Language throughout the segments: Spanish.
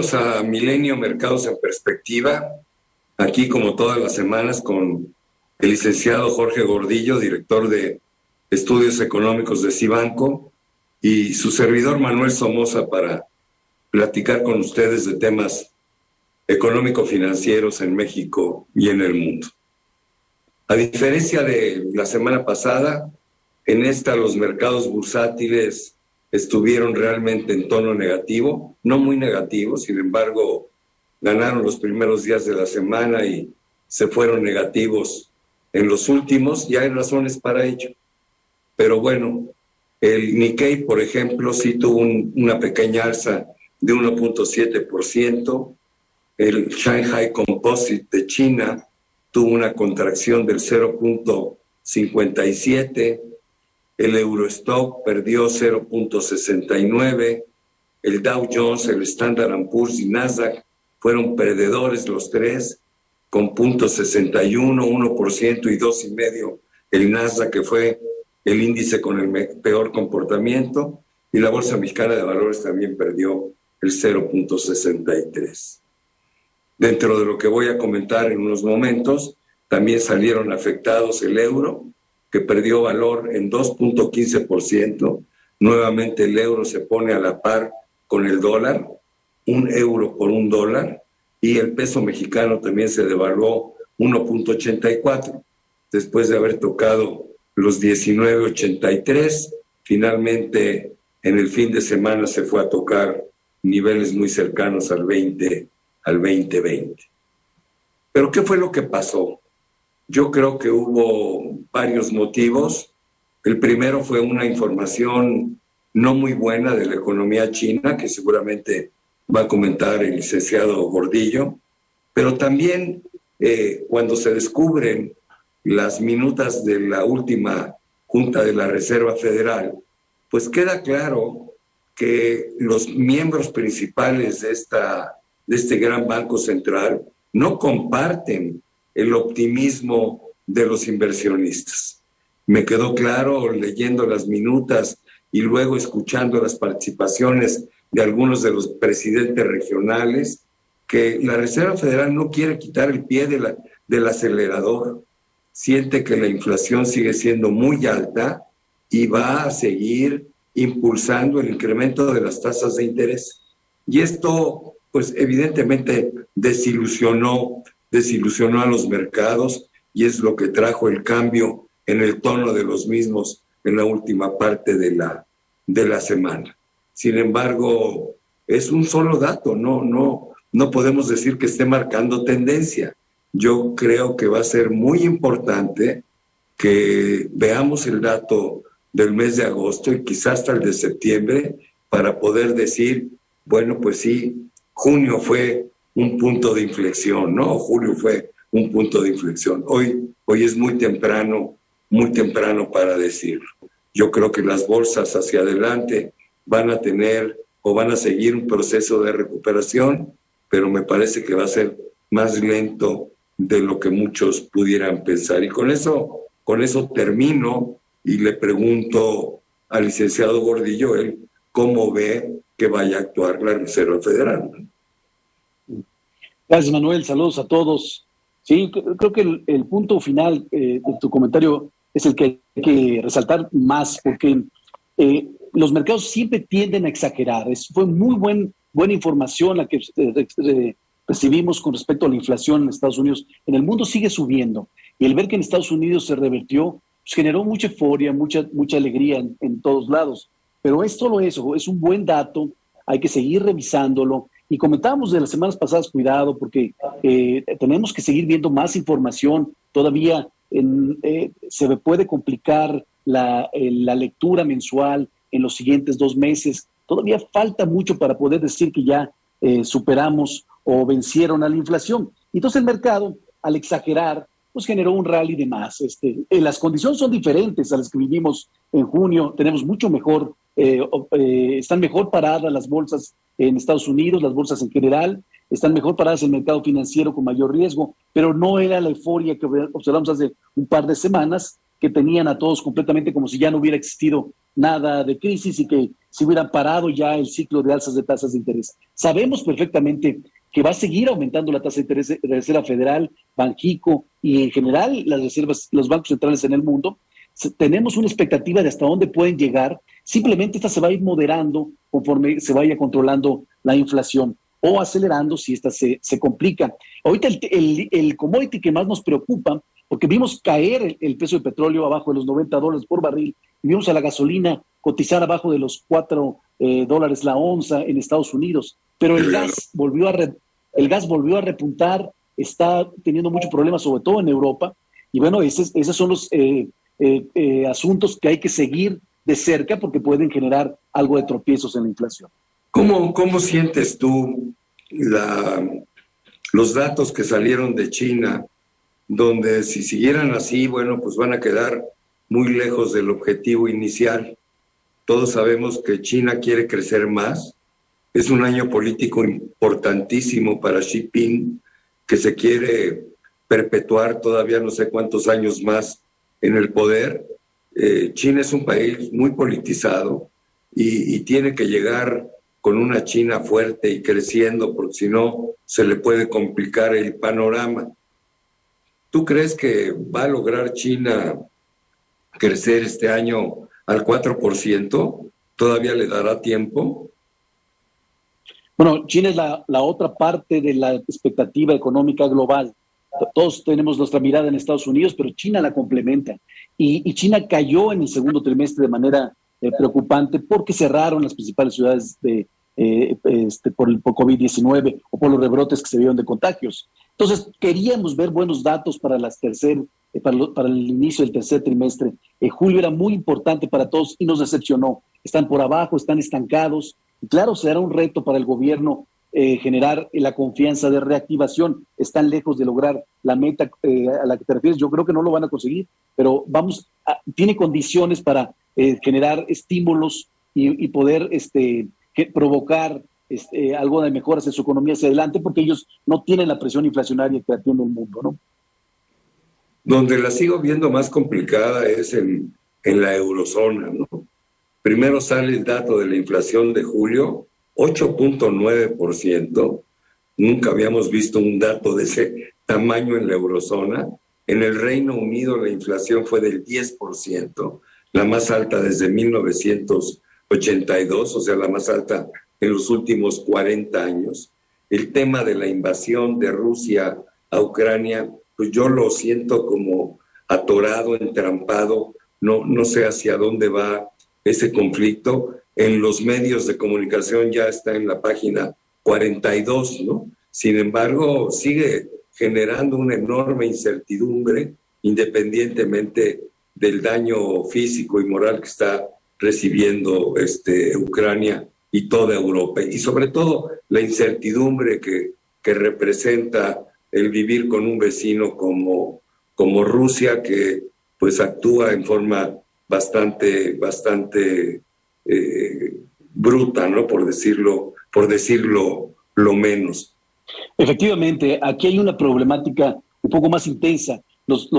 Bienvenidos a Milenio Mercados en Perspectiva, aquí como todas las semanas con el licenciado Jorge Gordillo, director de Estudios Económicos de Cibanco, y su servidor Manuel Somoza para platicar con ustedes de temas económico-financieros en México y en el mundo. A diferencia de la semana pasada, en esta los mercados bursátiles estuvieron realmente en tono negativo, no muy negativo, sin embargo, ganaron los primeros días de la semana y se fueron negativos en los últimos, y hay razones para ello. Pero bueno, el Nikkei, por ejemplo, sí tuvo una pequeña alza de 1.7%, el Shanghai Composite de China tuvo una contracción del 0.57%, el Eurostock perdió 0.69%, el Dow Jones, el Standard & Poor's y Nasdaq fueron perdedores los tres, con 0.61%, 1% y 2,5%, el Nasdaq, que fue el índice con el peor comportamiento, y la Bolsa Mexicana de Valores también perdió el 0.63%. Dentro de lo que voy a comentar en unos momentos, también salieron afectados el euro, que perdió valor en 2.15%. Nuevamente el euro se pone a la par con el dólar, €1 por $1, y el peso mexicano también se devaluó 1.84%. Después de haber tocado los 19.83, finalmente en el fin de semana se fue a tocar niveles muy cercanos al 2020. ¿Pero qué fue lo que pasó? Yo creo que hubo varios motivos. El primero fue una información no muy buena de la economía china, que seguramente va a comentar el licenciado Gordillo, pero también cuando se descubren las minutas de la última Junta de la Reserva Federal, pues queda claro que los miembros principales de este gran banco central no comparten el optimismo de los inversionistas. Me quedó claro leyendo las minutas y luego escuchando las participaciones de algunos de los presidentes regionales que la Reserva Federal no quiere quitar el pie del acelerador. Siente que la inflación sigue siendo muy alta y va a seguir impulsando el incremento de las tasas de interés. Y esto, pues evidentemente desilusionó a los mercados, y es lo que trajo el cambio en el tono de los mismos en la última parte de la semana. Sin embargo, es un solo dato, no podemos decir que esté marcando tendencia. Yo creo que va a ser muy importante que veamos el dato del mes de agosto y quizás hasta el de septiembre para poder decir, bueno, pues sí, junio fue un punto de inflexión, ¿no? Julio fue un punto de inflexión. Hoy es muy temprano para decirlo. Yo creo que las bolsas hacia adelante van a tener o van a seguir un proceso de recuperación, pero me parece que va a ser más lento de lo que muchos pudieran pensar. Y con eso termino y le pregunto al licenciado Gordillo, él cómo ve que vaya a actuar la Reserva Federal. Gracias, Manuel. Saludos a todos. Sí, creo que el punto final de tu comentario es el que hay que resaltar más, porque los mercados siempre tienden a exagerar. Fue muy buena información la que recibimos con respecto a la inflación en Estados Unidos. En el mundo sigue subiendo, y el ver que en Estados Unidos se revertió, pues generó mucha euforia, mucha alegría en todos lados. Pero es solo eso, es un buen dato, hay que seguir revisándolo. Y comentábamos de las semanas pasadas, cuidado, porque tenemos que seguir viendo más información. Todavía se puede complicar la lectura mensual en los siguientes 2 meses. Todavía falta mucho para poder decir que ya superamos o vencieron a la inflación. Entonces el mercado, al exagerar, pues generó un rally de más. Las condiciones son diferentes a las que vivimos en junio. Tenemos mucho mejor, están mejor paradas las bolsas en Estados Unidos, las bolsas en general, están mejor paradas en el mercado financiero con mayor riesgo, pero no era la euforia que observamos hace un par de semanas, que tenían a todos completamente como si ya no hubiera existido nada de crisis y que se hubiera parado ya el ciclo de alzas de tasas de interés. Sabemos perfectamente que va a seguir aumentando la tasa de interés de la Reserva Federal, Banxico y en general las reservas, los bancos centrales en el mundo. Tenemos una expectativa de hasta dónde pueden llegar. Simplemente esta se va a ir moderando conforme se vaya controlando la inflación o acelerando si esta se complica. Ahorita el commodity que más nos preocupa, porque vimos caer el precio del petróleo abajo de los $90 por barril y vimos a la gasolina cotizar abajo de los $4 la onza en Estados Unidos, pero el gas volvió a repuntar, está teniendo muchos problemas, sobre todo en Europa, y bueno, esos son los asuntos que hay que seguir de cerca porque pueden generar algo de tropiezos en la inflación. ¿Cómo sientes tú los datos que salieron de China, donde si siguieran así, bueno, pues van a quedar muy lejos del objetivo inicial? Todos sabemos que China quiere crecer más. Es un año político importantísimo para Xi Jinping, que se quiere perpetuar todavía no sé cuántos años más en el poder. China es un país muy politizado y tiene que llegar con una China fuerte y creciendo, porque si no se le puede complicar el panorama. ¿Tú crees que va a lograr China crecer este año al 4%? ¿Todavía le dará tiempo? Bueno, China es la otra parte de la expectativa económica global. Todos tenemos nuestra mirada en Estados Unidos, pero China la complementa. Y China cayó en el segundo trimestre de manera preocupante porque cerraron las principales ciudades por COVID-19 o por los rebrotes que se vieron de contagios. Entonces, queríamos ver buenos datos para el inicio del tercer trimestre. Julio era muy importante para todos y nos decepcionó. Están por abajo, están estancados. Y claro, será un reto para el gobierno generar la confianza de reactivación. Están lejos de lograr la meta a la que te refieres. Yo creo que no lo van a conseguir, pero tiene condiciones para generar estímulos y poder provocar algo de mejoras en su economía hacia adelante, porque ellos no tienen la presión inflacionaria que tiene el mundo, ¿no? Donde la sigo viendo más complicada es en la eurozona, ¿no? Primero sale el dato de la inflación de julio, 8.9%. Nunca habíamos visto un dato de ese tamaño en la eurozona. En el Reino Unido la inflación fue del 10%, la más alta desde 1982, o sea, la más alta en los últimos 40 años. El tema de la invasión de Rusia a Ucrania, pues yo lo siento como atorado, entrampado, no sé hacia dónde va ese conflicto. En los medios de comunicación ya está en la página 42, ¿no? Sin embargo, sigue generando una enorme incertidumbre, independientemente del daño físico y moral que está recibiendo Ucrania y toda Europa. Y sobre todo la incertidumbre que representa el vivir con un vecino como Rusia, que pues actúa en forma bastante bruta, ¿no? Por decirlo lo menos. Efectivamente, aquí hay una problemática un poco más intensa. Los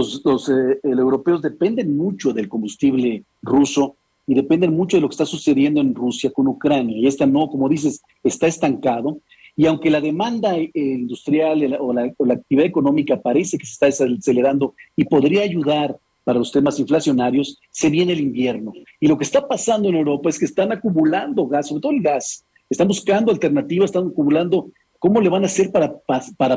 europeos dependen mucho del combustible ruso y dependen mucho de lo que está sucediendo en Rusia con Ucrania. Y no, como dices, está estancado. Y aunque la demanda industrial o la actividad económica parece que se está acelerando y podría ayudar para los temas inflacionarios, se viene el invierno. Y lo que está pasando en Europa es que están acumulando gas, sobre todo el gas. Están buscando alternativas, están acumulando. ¿Cómo le van a hacer para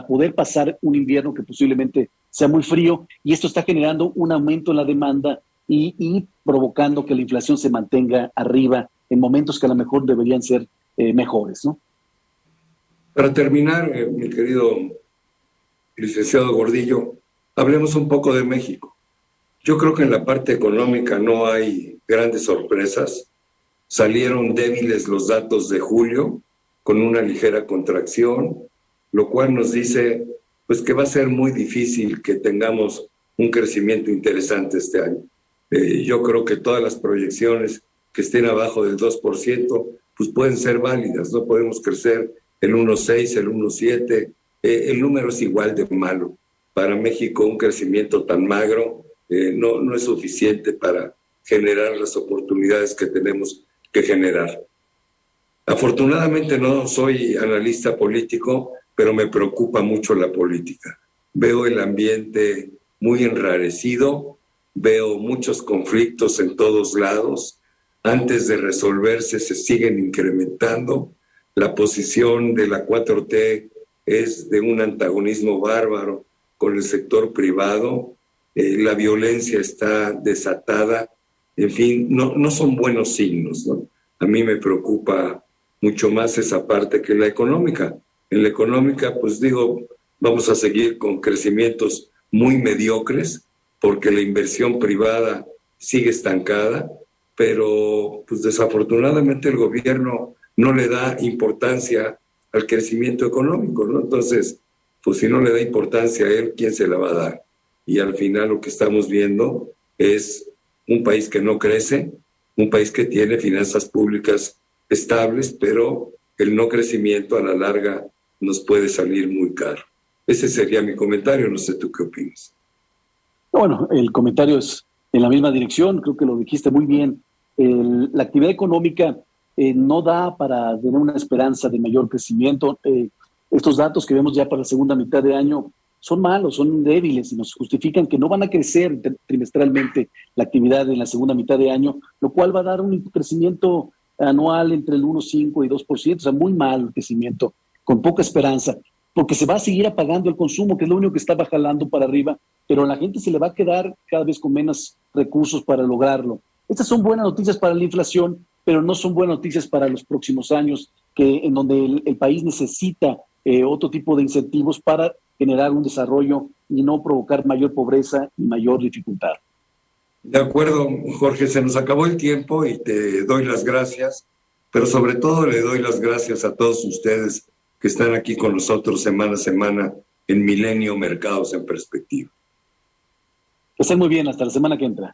poder pasar un invierno que posiblemente sea muy frío? Y esto está generando un aumento en la demanda y provocando que la inflación se mantenga arriba en momentos que a lo mejor deberían ser mejores, ¿no? Para terminar, mi querido licenciado Gordillo, hablemos un poco de México. Yo creo que en la parte económica no hay grandes sorpresas. Salieron débiles los datos de julio, con una ligera contracción, lo cual nos dice pues que va a ser muy difícil que tengamos un crecimiento interesante este año. Yo creo que todas las proyecciones que estén abajo del 2% pues pueden ser válidas. No podemos crecer el 1.6, el 1.7. El número es igual de malo. Para México un crecimiento tan magro no es suficiente para generar las oportunidades que tenemos que generar. Afortunadamente no soy analista político, pero me preocupa mucho la política. Veo el ambiente muy enrarecido, veo muchos conflictos en todos lados. Antes de resolverse se siguen incrementando. La posición de la 4T es de un antagonismo bárbaro con el sector privado. La violencia está desatada. En fin, no son buenos signos, ¿no? A mí me preocupa mucho más esa parte que la económica. En la económica, pues digo, vamos a seguir con crecimientos muy mediocres porque la inversión privada sigue estancada, pero pues desafortunadamente el gobierno no le da importancia al crecimiento económico, ¿no? Entonces, pues si no le da importancia a él, ¿quién se la va a dar? Y al final lo que estamos viendo es un país que no crece, un país que tiene finanzas públicas estables, pero el no crecimiento a la larga nos puede salir muy caro. Ese sería mi comentario, no sé tú qué opinas. Bueno, el comentario es en la misma dirección, creo que lo dijiste muy bien. La actividad económica no da para tener una esperanza de mayor crecimiento. Estos datos que vemos ya para la segunda mitad de año son malos, son débiles y nos justifican que no van a crecer trimestralmente la actividad en la segunda mitad de año, lo cual va a dar un crecimiento anual entre el 1,5 y 2%, o sea, muy mal el crecimiento, con poca esperanza, porque se va a seguir apagando el consumo, que es lo único que está jalando para arriba, pero a la gente se le va a quedar cada vez con menos recursos para lograrlo. Estas son buenas noticias para la inflación, pero no son buenas noticias para los próximos años, en donde el país necesita otro tipo de incentivos para generar un desarrollo y no provocar mayor pobreza y mayor dificultad. De acuerdo, Jorge, se nos acabó el tiempo y te doy las gracias, pero sobre todo le doy las gracias a todos ustedes que están aquí con nosotros semana a semana en Milenio Mercados en Perspectiva. Que estén muy bien, hasta la semana que entra.